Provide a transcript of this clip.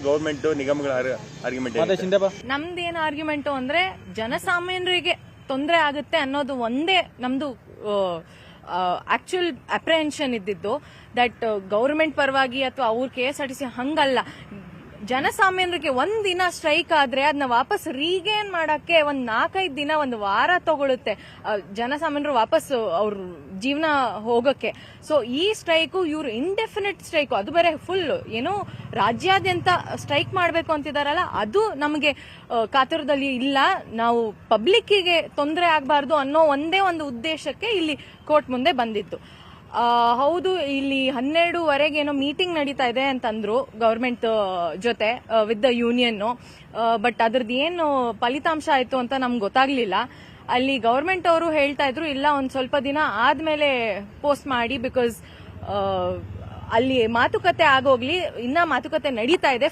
Government ನಿಗಮಗಳ argument ನಮ್ದೇನ್ argument ಅಂದ್ರೆ ಜನಸಾಮಾನ್ಯರಿಗೆ ತೊಂದರೆ ಆಗುತ್ತೆ ಅನ್ನೋದು ಒಂದೇ ನಮ್ದು ಆಕ್ಚುಯಲ್ ಅಪ್ರೆಹೆನ್ಷನ್ ಇದ್ದಿದ್ದು. ದಟ್ ಗೌರ್ಮೆಂಟ್ ಪರವಾಗಿ ಅಥವಾ ಅವ್ರ KSRTC ಹಂಗಲ್ಲ. ಜನಸಾಮಾನ್ಯರಿಗೆ ಒಂದಿನ ಸ್ಟ್ರೈಕ್ ಆದ್ರೆ ಅದನ್ನ ವಾಪಸ್ ರೀಗೇನ್ ಮಾಡಕ್ಕೆ ಒಂದ್ 4-5 ದಿನ, ಒಂದು ವಾರ ತಗೊಳುತ್ತೆ ಜನಸಾಮಾನ್ಯರು ವಾಪಸ್ ಅವ್ರ ಜೀವನ ಹೋಗಕ್ಕೆ. ಸೊ ಈ ಸ್ಟ್ರೈಕು ಇವ್ರು ಇಂಡೆಫಿನಿಟ್ ಸ್ಟ್ರೈಕು, ಅದು ಬೇರೆ ಫುಲ್ ಏನೋ ರಾಜ್ಯಾದ್ಯಂತ ಸ್ಟ್ರೈಕ್ ಮಾಡ್ಬೇಕು ಅಂತಿದಾರಲ್ಲ, ಅದು ನಮಗೆ ಕಾತುರದಲ್ಲಿ ಇಲ್ಲ. ನಾವು ಪಬ್ಲಿಕ್ಕಿಗೆ ತೊಂದರೆ ಆಗಬಾರ್ದು ಅನ್ನೋ ಒಂದೇ ಒಂದು ಉದ್ದೇಶಕ್ಕೆ ಇಲ್ಲಿ ಕೋರ್ಟ್ ಮುಂದೆ ಬಂದಿತ್ತು. ಹೌದು, ಇಲ್ಲಿ 12:15 ಏನೋ ಮೀಟಿಂಗ್ ನಡೀತಾ ಇದೆ ಅಂತಂದ್ರು ಗವರ್ಮೆಂಟ್ ಜೊತೆ ವಿತ್ ದ ಯೂನಿಯನ್. ಬಟ್ ಅದ್ರದ್ದು ಏನು ಫಲಿತಾಂಶ ಆಯ್ತು ಅಂತ ನಮ್ಗೆ ಗೊತ್ತಾಗ್ಲಿಲ್ಲ. ಅಲ್ಲಿ ಗವರ್ಮೆಂಟ್ ಅವರು ಹೇಳ್ತಾ ಇದ್ರು, ಇಲ್ಲ ಒಂದ್ ಸ್ವಲ್ಪ ದಿನ ಆದ್ಮೇಲೆ ಪೋಸ್ಟ್ ಮಾಡಿ, ಬಿಕಾಸ್ ಅಲ್ಲಿ ಮಾತುಕತೆ ಆಗೋಗ್ಲಿ, ಇನ್ನ ಮಾತುಕತೆ ನಡೀತಾ ಇದೆ.